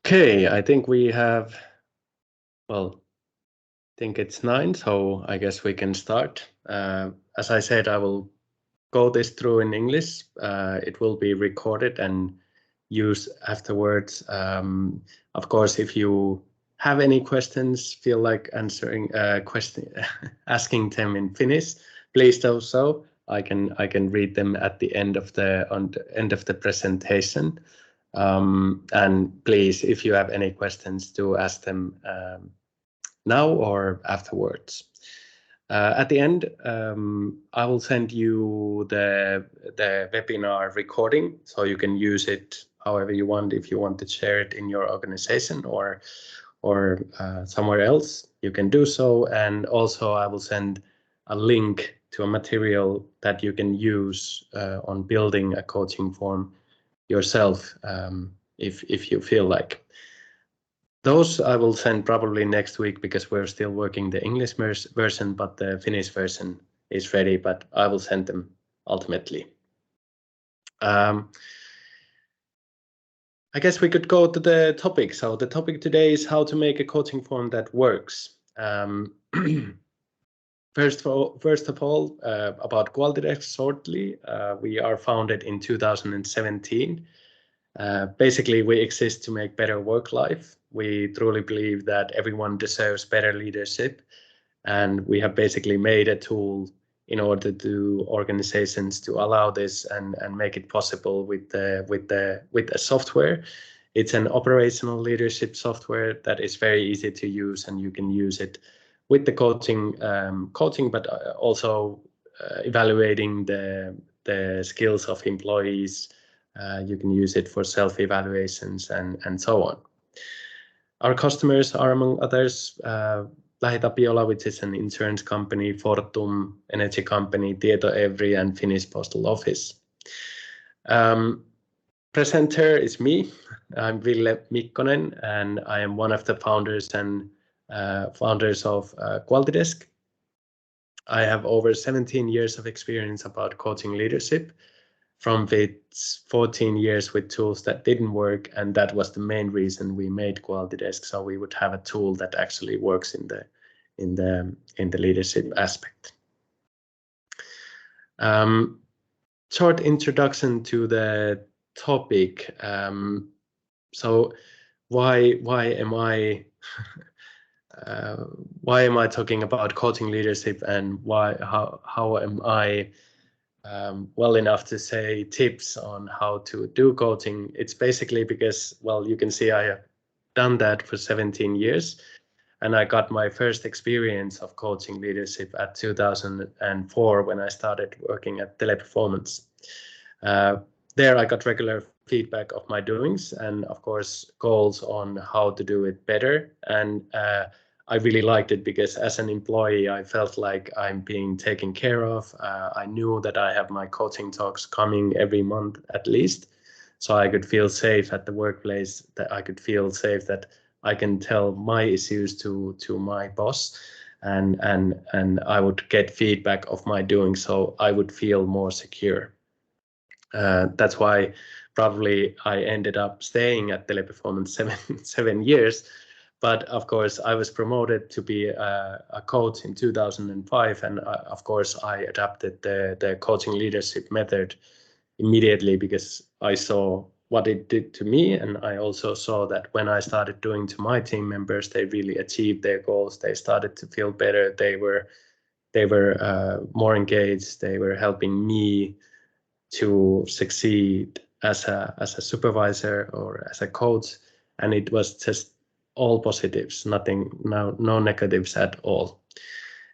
Okay, I think we have, well, I think it's 9, so I guess we can start. As I said, I will go this through in English. It will be recorded and used afterwards. Of course, if you have any questions, feel like answering asking them in Finnish, please do so. I can read them at the end of the presentation. And please, if you have any questions, do ask them now or afterwards. At the end, I will send you the webinar recording, so you can use it however you want. If you want to share it in your organization or somewhere else, you can do so. And also, I will send a link to a material that you can use on building a coaching form yourself, if you feel like. Those I will send probably next week because we're still working the English version, but the Finnish version is ready, but I will send them ultimately. I guess we could go to the topic. So the topic today is how to make a coaching form that works. First of all, about QualityDesk shortly. We are founded in 2017. Basically, we exist to make better work life. We truly believe that everyone deserves better leadership, and we have basically made a tool in order to organizations to allow this and make it possible with a software. It's an operational leadership software that is very easy to use, and you can use it with the coaching, but also evaluating the skills of employees. You can use it for self-evaluations and so on. Our customers are, among others, Lähitapiola, which is an insurance company, Fortum, energy company, Tietoevry, and Finnish Postal Office. Presenter is me. I'm Ville Mikkonen, and I am one of the founders of QualityDesk. I have over 17 years of experience about coaching leadership, from which 14 years with tools that didn't work, and that was the main reason we made QualityDesk, so we would have a tool that actually works in the leadership aspect. Short introduction to the topic. So why am I talking about coaching leadership, and how am I well enough to say tips on how to do coaching? It's basically because, well, you can see I have done that for 17 years, and I got my first experience of coaching leadership at 2004 when I started working at Teleperformance. There I got regular feedback of my doings and, of course, goals on how to do it better. And I really liked it because as an employee, I felt like I'm being taken care of. I knew that I have my coaching talks coming every month at least, so I could feel safe at the workplace, that I could feel safe that I can tell my issues to my boss, and I would get feedback of my doing, so I would feel more secure. That's why probably I ended up staying at Teleperformance seven years. But of course, I was promoted to be a coach in 2005, and of course, I adapted the coaching leadership method immediately because I saw what it did to me, and I also saw that when I started doing to my team members, they really achieved their goals. They started to feel better. They were more engaged. They were helping me to succeed as a supervisor or as a coach, and it was just all positives, no negatives at all,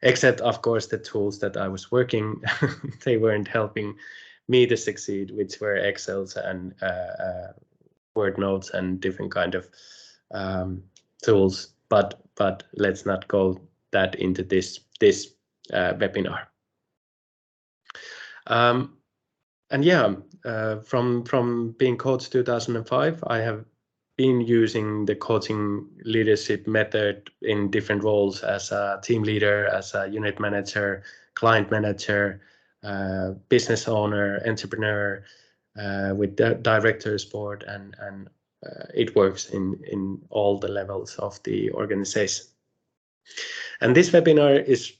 except of course the tools that I was working they weren't helping me to succeed, which were Excels and Word notes and different kind of tools, but let's not go that into this webinar. And yeah, from being coach 2005, I have been using the coaching leadership method in different roles as a team leader, as a unit manager, client manager, business owner, entrepreneur, with the directors board, and it works in all the levels of the organization. And this webinar is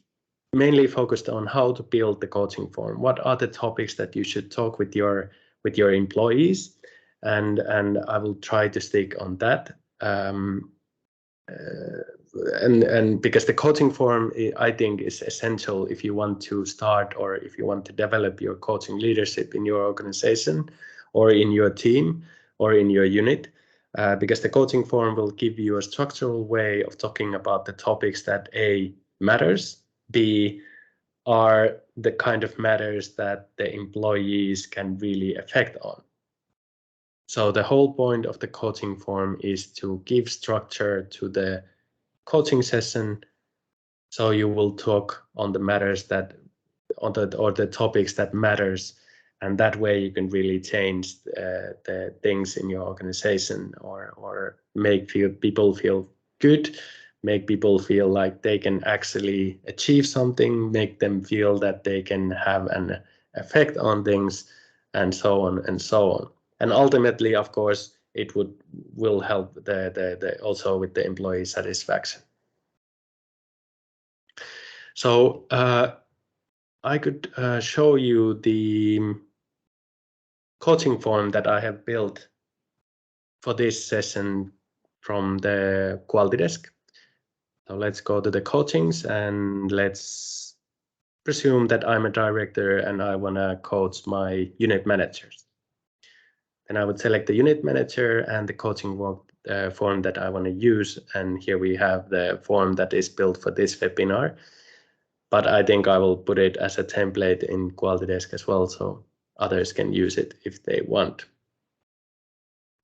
mainly focused on how to build the coaching form. What are the topics that you should talk with your employees, and I will try to stick on that. And because the coaching form, I think, is essential if you want to start or if you want to develop your coaching leadership in your organization or in your team or in your unit, because the coaching form will give you a structural way of talking about the topics that A, matters, B, are the kind of matters that the employees can really affect on. So the whole point of the coaching form is to give structure to the coaching session, so you will talk on the matters that or the topics that matters, and that way you can really change the things in your organization, or make people feel good, make people feel like they can actually achieve something, make them feel that they can have an effect on things, and so on and so on. And ultimately, of course, it will help the also with the employee satisfaction. So I could show you the coaching form that I have built for this session from the QualityDesk. So let's go to the coachings, and let's presume that I'm a director and I want to coach my unit managers. Then I would select the unit manager and the coaching form that I want to use. And here we have the form that is built for this webinar. But I think I will put it as a template in QualityDesk as well, so others can use it if they want.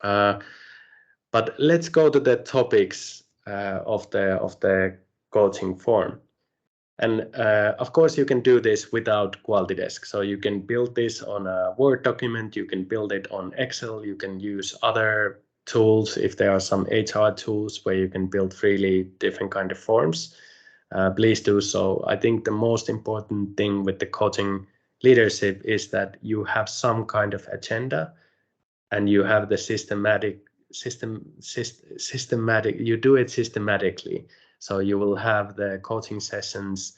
But let's go to the topics of the coaching form. And of course, you can do this without QualityDesk. So you can build this on a Word document, you can build it on Excel, you can use other tools if there are some HR tools where you can build freely different kind of forms. Please do so. I think the most important thing with the coaching leadership is that you have some kind of agenda, and you have the systematic, you do it systematically. So you will have the coaching sessions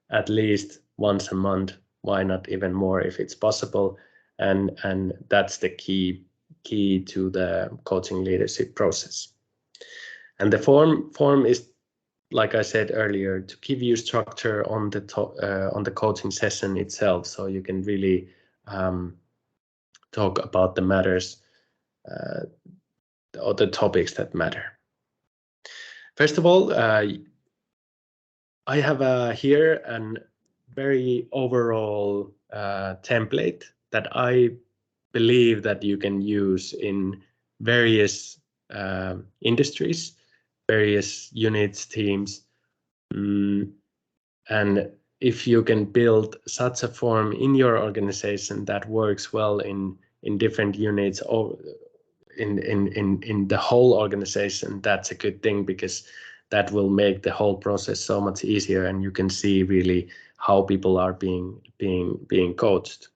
at least once a month, why not even more if it's possible. And that's the key to the coaching leadership process. And the form is, like I said earlier, to give you structure on the coaching session itself, so you can really talk about the matters or the topics that matter. First of all, I have here a very overall template that I believe that you can use in various industries, various units, teams. And if you can build such a form in your organization that works well in different units or in the whole organization, that's a good thing, because that will make the whole process so much easier, and you can see really how people are being coached,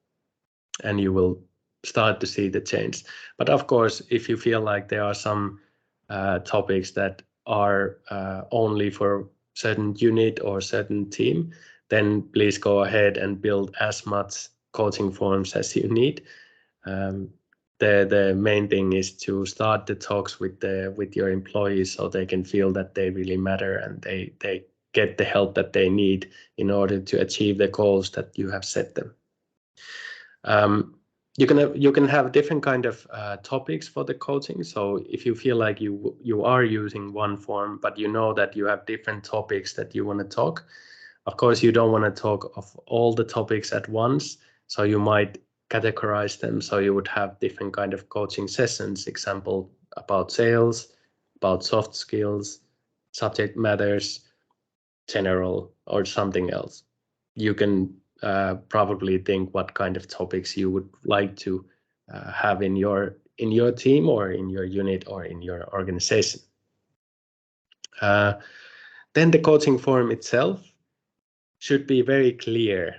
and you will start to see the change. But of course, if you feel like there are some topics that are only for certain unit or certain team, then please go ahead and build as much coaching forms as you need. The main thing is to start the talks with your employees, so they can feel that they really matter and they get the help that they need in order to achieve the goals that you have set them. You can have different kind of topics for the coaching. So if you feel like you are using one form, but you know that you have different topics that you want to talk, of course you don't want to talk of all the topics at once. So you might categorize them, so you would have different kind of coaching sessions, example about sales, about soft skills, subject matters, general, or something else. You can probably think what kind of topics you would like to have in your team or in your unit or in your organization. Then the coaching form itself should be very clear.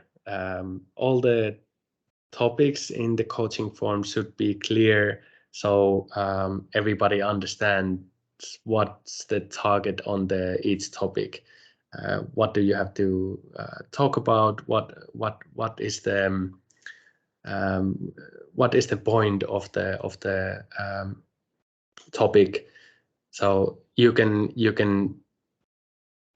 All the topics in the coaching form should be clear, so everybody understands what's the target on each topic. What do you have to talk about? What is the point of the topic? So you can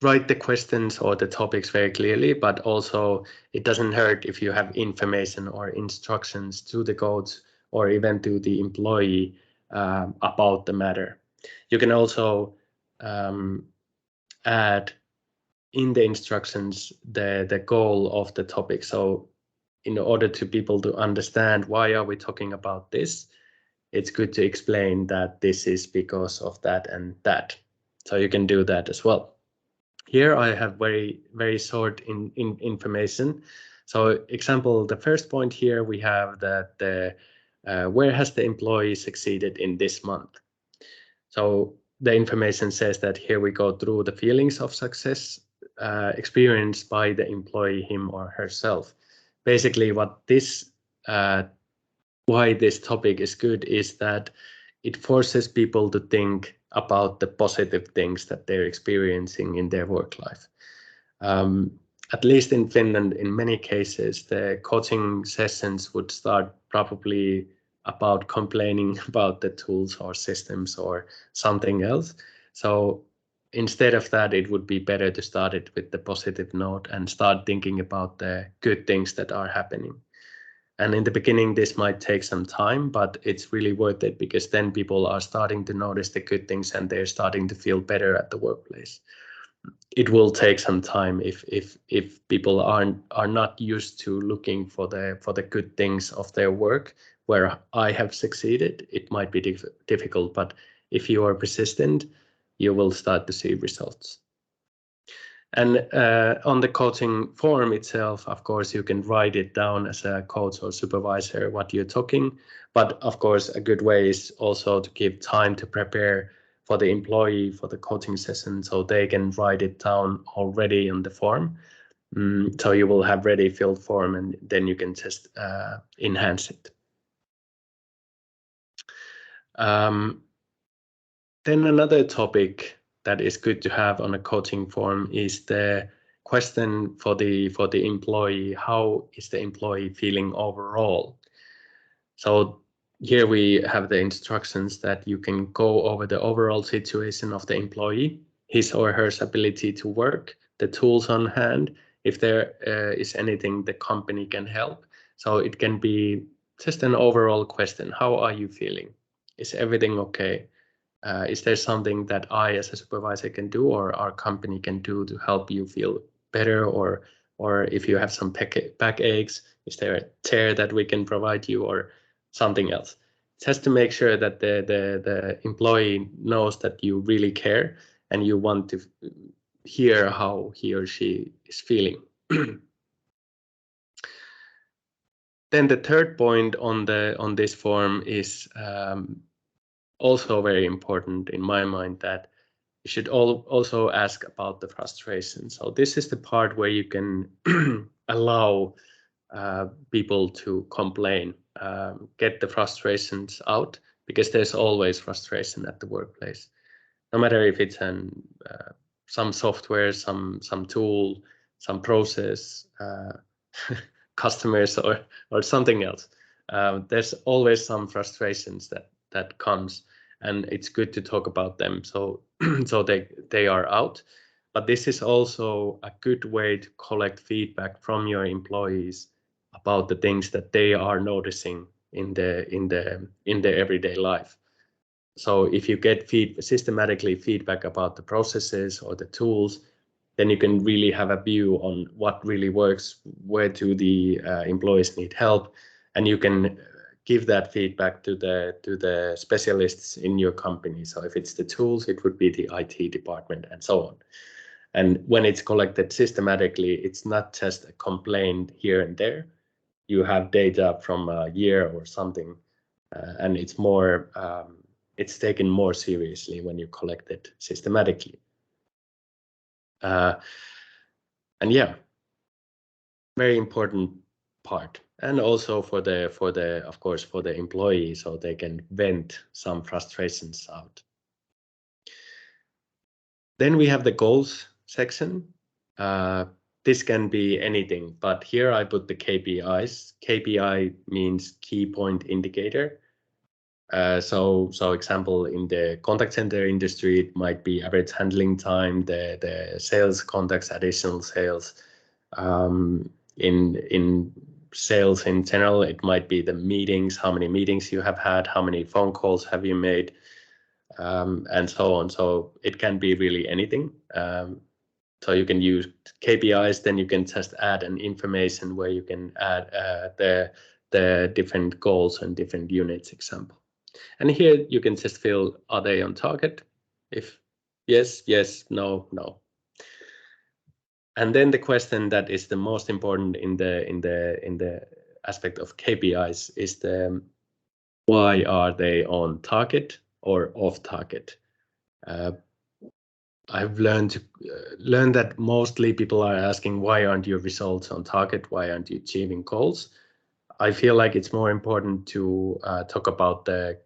write the questions or the topics very clearly, but also it doesn't hurt if you have information or instructions to the coach or even to the employee about the matter. You can also add in the instructions the goal of the topic. So in order to people to understand why are we talking about this, it's good to explain that this is because of that and that. So you can do that as well. Here I have very short information. So example, the first point here we have that where has the employee succeeded in this month? So the information says that here we go through the feelings of success experienced by the employee, him or herself. Basically, what this why this topic is good is that it forces people to think about the positive things that they're experiencing in their work life. At least in Finland, in many cases, the coaching sessions would start probably about complaining about the tools or systems or something else. So instead of that, it would be better to start it with the positive note and start thinking about the good things that are happening. And in the beginning, this might take some time, but it's really worth it because then people are starting to notice the good things and they're starting to feel better at the workplace. It will take some time if people are not used to looking for the good things of their work. Where I have succeeded, it might be difficult, but if you are persistent, you will start to see results. And on the coaching form itself, of course, you can write it down as a coach or supervisor what you're talking. But of course, a good way is also to give time to prepare for the employee for the coaching session so they can write it down already on the form. So you will have ready filled form and then you can just enhance it. Then another topic that is good to have on a coaching form is the question for the employee. How is the employee feeling overall? So here we have the instructions that you can go over the overall situation of the employee, his or her ability to work, the tools on hand, if there is anything the company can help. So it can be just an overall question. How are you feeling? Is everything okay? Is there something that I as a supervisor can do or our company can do to help you feel better? Or if you have some backaches, is there a chair that we can provide you or something else? Just to make sure that the employee knows that you really care and you want to hear how he or she is feeling. Then the third point on this form is also very important in my mind, that you should also ask about the frustration. So this is the part where you can allow people to complain, get the frustrations out, because there's always frustration at the workplace. No matter if it's some software, some tool, some process, customers or something else. There's always some frustrations that comes, and it's good to talk about them so so they are out. But this is also a good way to collect feedback from your employees about the things that they are noticing in the everyday life. So if you get systematically feedback about the processes or the tools, then you can really have a view on what really works, where do the employees need help, and you can give that feedback to the specialists in your company. So if it's the tools, it would be the IT department and so on. And when it's collected systematically, it's not just a complaint here and there. You have data from a year or something, and it's more it's taken more seriously when you collect it systematically. And yeah, very important part, and also for the of course for the employee, so they can vent some frustrations out. Then we have the goals section. This can be anything, but here I put the KPIs. KPI means key point indicator. So example, in the contact center industry, it might be average handling time, the sales contacts, additional sales. In sales in general, it might be the meetings, how many meetings you have had, how many phone calls have you made, and so on. So it can be really anything. So you can use KPIs, then you can just add an information where you can add the different goals and different units example. And here you can just fill, are they on target? If yes, yes, no, no. And then the question that is the most important in the aspect of KPIs is the why are they on target or off target? I've learned that mostly people are asking, why aren't your results on target? Why aren't you achieving goals? I feel like it's more important to talk about the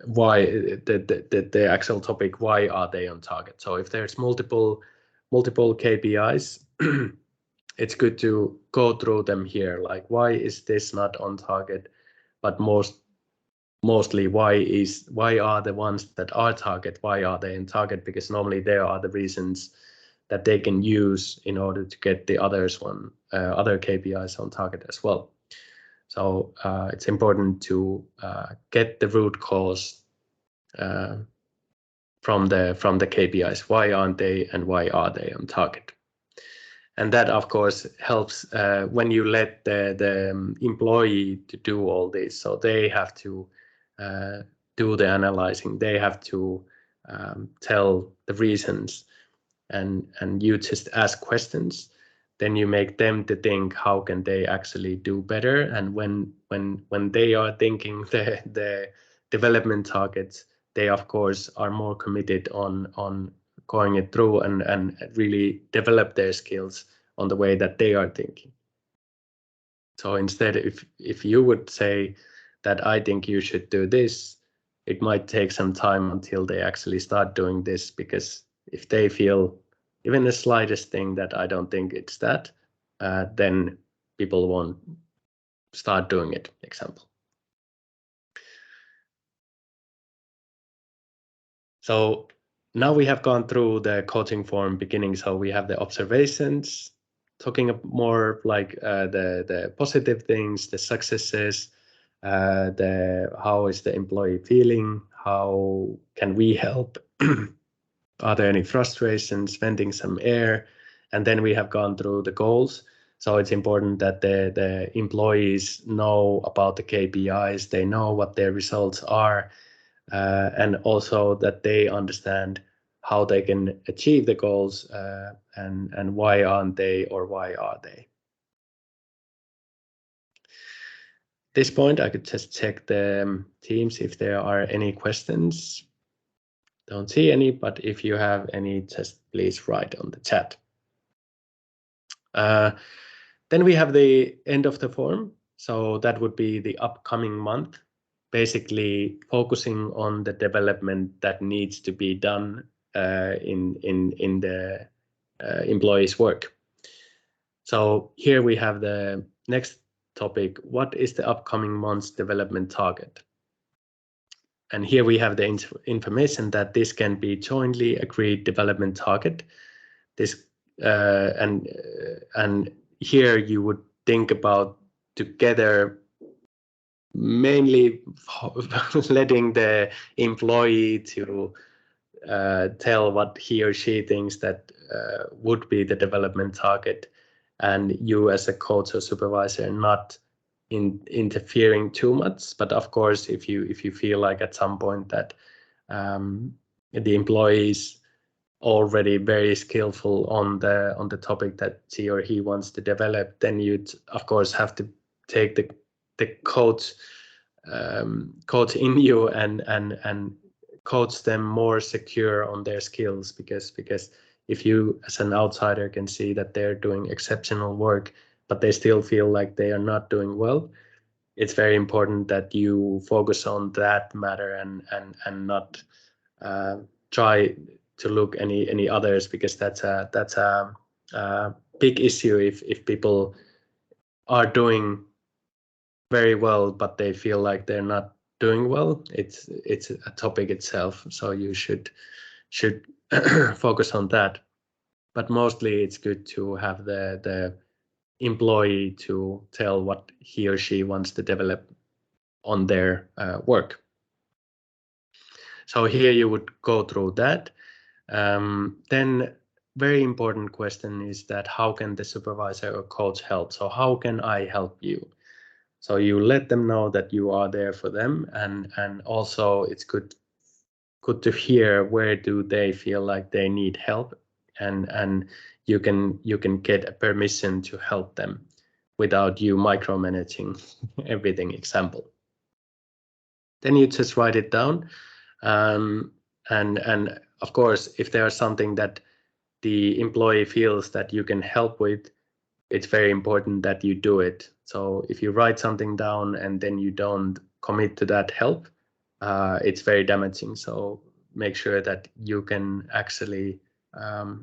why, the actual topic. Why are they on target? So if there's multiple KPIs, it's good to go through them here. Like, why is this not on target? But mostly why are the ones that are target, why are they in target? Because normally there are the reasons that they can use in order to get the other KPIs on target as well. So it's important to get the root cause from the KPIs. Why aren't they and why are they on target? And that, of course, helps when you let the employee to do all this. So they have to do the analyzing. They have to tell the reasons, and you just ask questions. Then you make them to think, how can they actually do better? And when they are thinking the development targets, they of course are more committed on going it through and really develop their skills on the way that they are thinking. So instead, if you would say that I think you should do this, it might take some time until they actually start doing this, because if they feel even the slightest thing that I don't think it's that, then people won't start doing it, example. So now we have gone through the coaching form beginning. So we have the observations, talking more like the positive things, the successes, how is the employee feeling, how can we help, are there any frustrations, venting some air, and then we have gone through the goals. So it's important that the employees know about the KPIs, they know what their results are, and also that they understand how they can achieve the goals, and why aren't they or why are they. At this point, I could just check the Teams if there are any questions. Don't see any, but if you have any, just please write on the chat. Then we have the end of the form. So that would be the upcoming month, basically focusing on the development that needs to be done in the employee's work. So here we have the next topic. What is the upcoming month's development target? And here we have the information that this can be jointly agreed development target. This and here you would think about together, mainly letting the employee to tell what he or she thinks that would be the development target, and you as a coach or supervisor not interfering too much. But of course, if you feel like at some point that the employees already very skillful on the topic that she or he wants to develop, then you'd of course have to take the coach in you and coach them more secure on their skills, because if you as an outsider can see that they're doing exceptional work, but they still feel like they are not doing well, it's very important that you focus on that matter and not try to look any others, because that's a big issue if people are doing very well but they feel like they're not doing well. It's a topic itself, so you should focus on that. But mostly it's good to have the employee to tell what he or she wants to develop on their work. So here you would go through that. Then very important question is that how can the supervisor or coach help? So how can I help you? So you let them know that you are there for them, and also it's good to hear where do they feel like they need help, and you can get a permission to help them without you micromanaging everything. Example. Then you just write it down, and of course, if there's something that the employee feels that you can help with, it's very important that you do it. So if you write something down and then you don't commit to that help, it's very damaging. So make sure that you can actually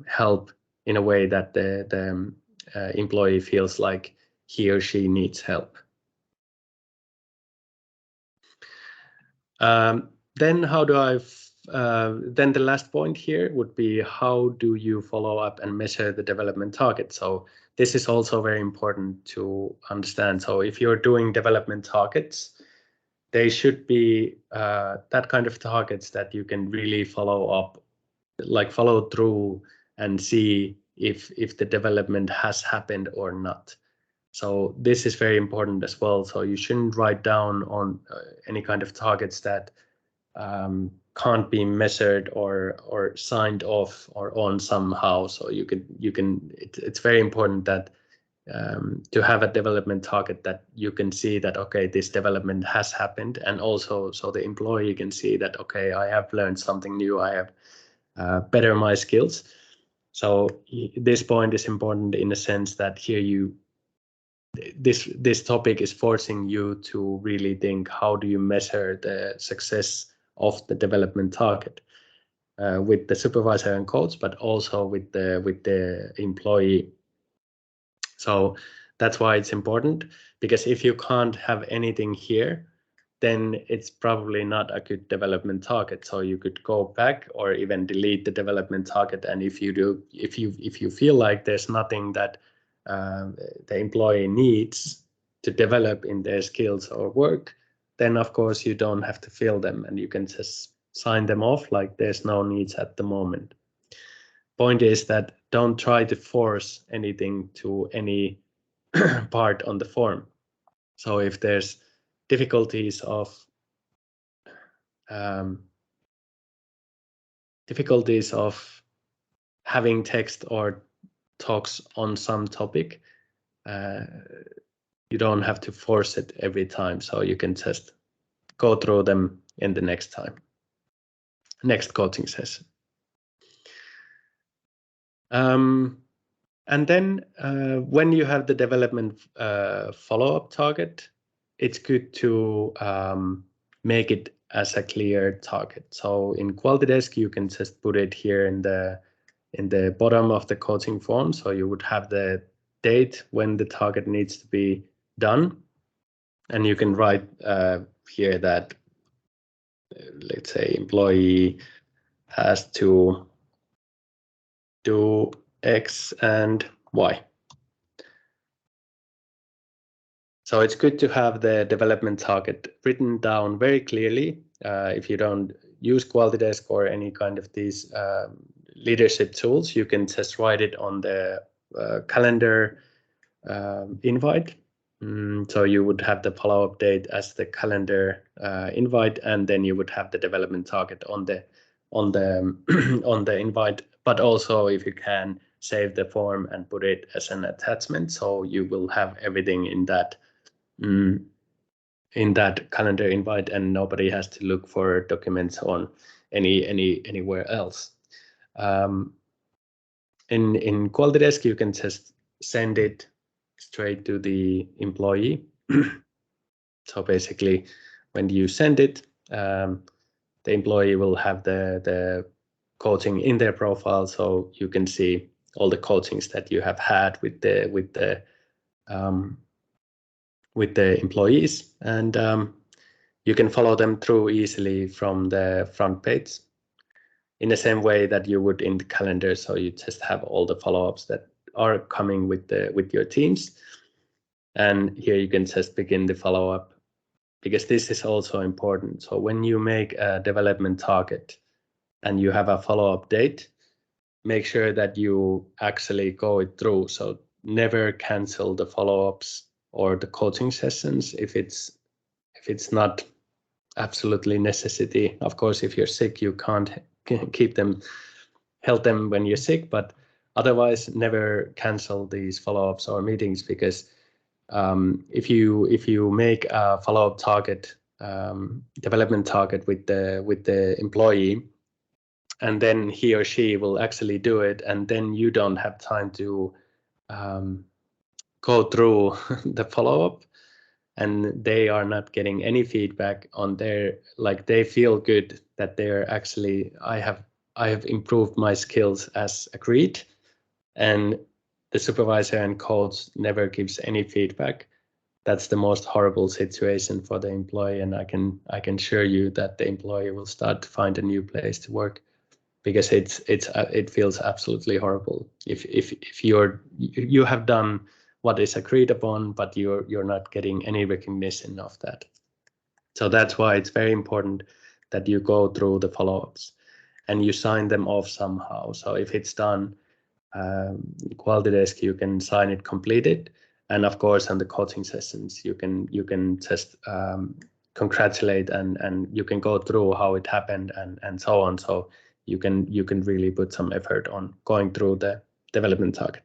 help in a way that the employee feels like he or she needs help. Then how do I? Then the last point here would be, how do you follow up and measure the development target? So this is also very important to understand. So if you're doing development targets, they should be that kind of targets that you can really follow up, like follow through and see if the development has happened or not. So this is very important as well. So you shouldn't write down on any kind of targets that can't be measured or signed off or on somehow. So you can it's very important that to have a development target that you can see that, okay, this development has happened, and also so the employee can see that, okay, I have learned something new, I have better my skills. So this point is important in the sense that here this topic is forcing you to really think, how do you measure the success of the development target with the supervisor and coach, but also with the employee. So that's why it's important, because if you can't have anything here, then it's probably not a good development target. So you could go back or even delete the development target. And if you feel like there's nothing that the employee needs to develop in their skills or work, then of course you don't have to fill them, and you can just sign them off like there's no needs at the moment. Point is that don't try to force anything to any part on the form. So if there's difficulties of having text or talks on some topic, you don't have to force it every time. So you can just go through them in the next coaching session. And then when you have the development follow-up target, it's good to make it as a clear target. So in QualityDesk, you can just put it here in the bottom of the coaching form. So you would have the date when the target needs to be done, and you can write here that let's say employee has to do X and Y. So it's good to have the development target written down very clearly. If you don't use QualityDesk or any kind of these leadership tools, you can just write it on the calendar invite. So you would have the follow-up date as the calendar invite, and then you would have the development target on the on the invite. But also, if you can, save the form and put it as an attachment, so you will have everything in that calendar invite, and nobody has to look for documents on anywhere else. In QualityDesk, you can just send it straight to the employee. So basically, when you send it, the employee will have the coaching in their profile, so you can see all the coachings that you have had with the employees, and you can follow them through easily from the front page in the same way that you would in the calendar. So you just have all the follow-ups that are coming with your teams, and here you can just begin the follow-up, because this is also important. So when you make a development target and you have a follow-up date, make sure that you actually go it through. So never cancel the follow-ups or the coaching sessions if it's not absolutely necessity. Of course, if you're sick, you can't help them when you're sick, but otherwise never cancel these follow-ups or meetings, because if you make a follow-up target, development target with the employee, and then he or she will actually do it, and then you don't have time to go through the follow-up, and they are not getting any feedback on their, like, they feel good that they're actually, I have improved my skills as agreed, and the supervisor and coach never gives any feedback. That's the most horrible situation for the employee, and I can assure you that the employee will start to find a new place to work, because it feels absolutely horrible if you have done what is agreed upon, but you're not getting any recognition of that. So that's why it's very important that you go through the follow-ups and you sign them off somehow. So if it's done, QualityDesk, you can sign it completed, and of course on the coaching sessions you can just congratulate and you can go through how it happened and so on. So you can really put some effort on going through the development target.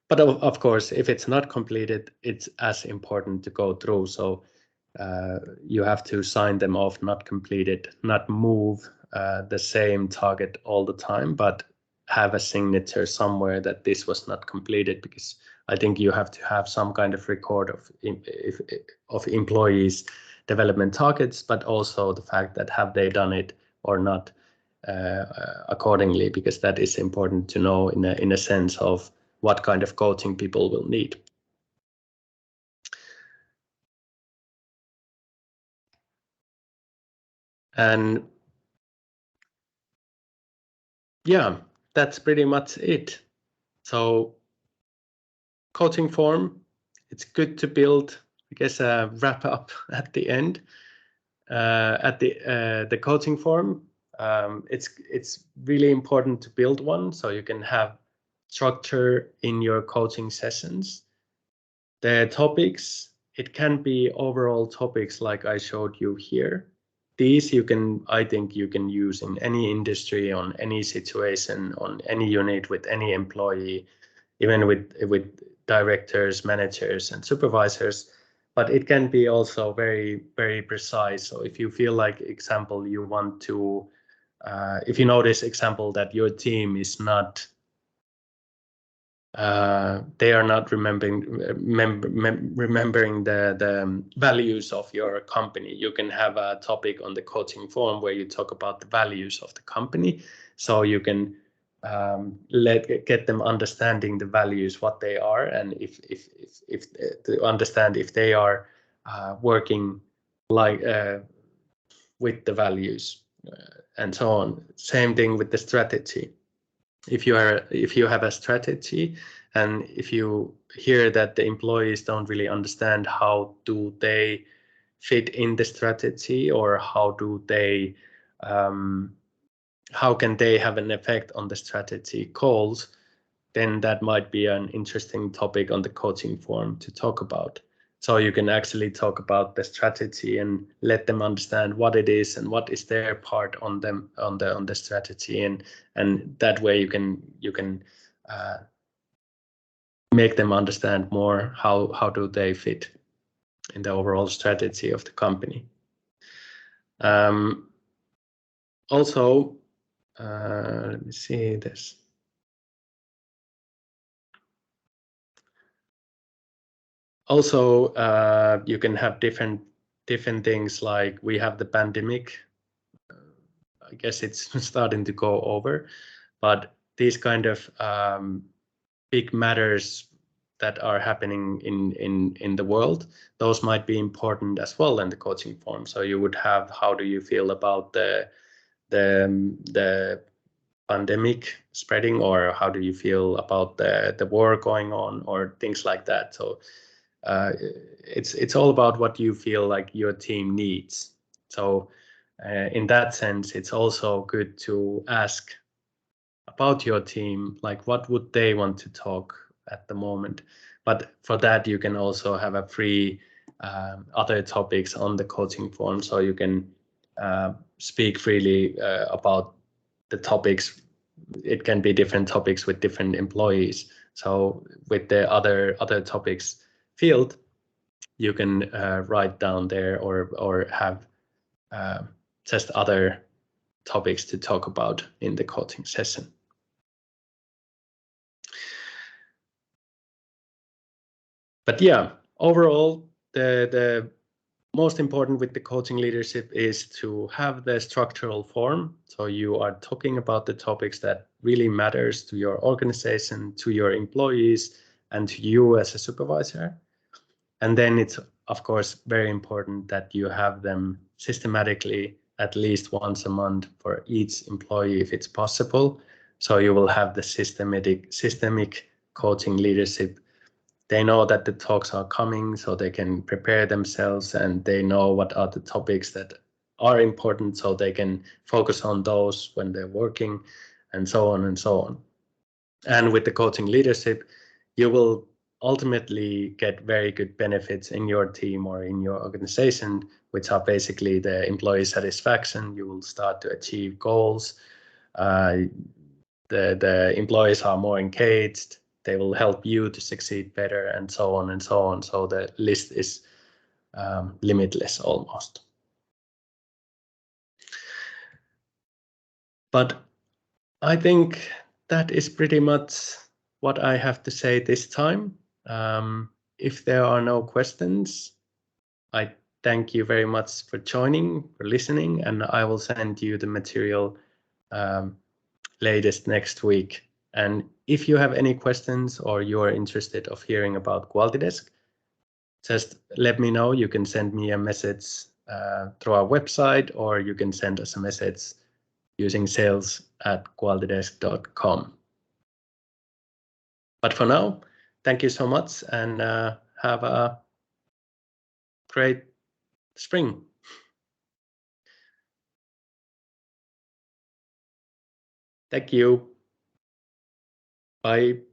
But of course, if it's not completed, it's as important to go through. So you have to sign them off, not completed, not move the same target all the time, but have a signature somewhere that this was not completed, because I think you have to have some kind of record of employees' development targets, but also the fact that have they done it or not accordingly, because that is important to know in a sense of what kind of coaching people will need. And yeah, that's pretty much it. So coaching form, it's good to build, I guess, a wrap up at the end. At the coaching form, it's really important to build one so you can have structure in your coaching sessions. The topics, it can be overall topics like I showed you here. These I think you can use in any industry, on any situation, on any unit, with any employee, even with directors, managers, and supervisors. But it can be also very, very precise. So if you feel like, example, you want to, if you notice, example, that your team is not, they are not remembering the values of your company, you can have a topic on the coaching form where you talk about the values of the company, so you can get them understanding the values, what they are, and if to understand if they are working like with the values, and so on. Same thing with the strategy. If you have a strategy, and if you hear that the employees don't really understand how do they fit in the strategy, or how do they how can they have an effect on the strategy goals, then that might be an interesting topic on the coaching forum to talk about. So you can actually talk about the strategy and let them understand what it is and what is their part on them on the strategy, and that way you can make them understand more how do they fit in the overall strategy of the company. Also, let me see this. Also, you can have different things, like we have the pandemic. I guess it's starting to go over, but these kind of big matters that are happening in the world, those might be important as well in the coaching form. So you would have, how do you feel about the pandemic spreading, or how do you feel about the war going on, or things like that. So it's all about what you feel like your team needs. So in that sense, it's also good to ask about your team, like what would they want to talk at the moment. But for that, you can also have a free other topics on the coaching form, so you can speak freely about the topics. It can be different topics with different employees. So with the other topics field, you can write down there, or have just other topics to talk about in the coaching session. But yeah, overall, the most important with the coaching leadership is to have the structural form. So you are talking about the topics that really matters to your organization, to your employees, and to you as a supervisor. And then it's, of course, very important that you have them systematically at least once a month for each employee, if it's possible. So you will have the systemic coaching leadership. They know that the talks are coming, so they can prepare themselves, and they know what are the topics that are important, so they can focus on those when they're working, and so on and so on. And with the coaching leadership, you will ultimately get very good benefits in your team or in your organization, which are basically the employee satisfaction. You will start to achieve goals. The employees are more engaged. They will help you to succeed better, and so on and so on. So the list is limitless almost. But I think that is pretty much what I have to say this time. If there are no questions, I thank you very much for joining, for listening, and I will send you the material latest next week. And if you have any questions, or you are interested of hearing about QualityDesk, just let me know. You can send me a message through our website, or you can send us a message using sales@qualitydesk.com. But for now, thank you so much, and have a great spring. Thank you. Bye.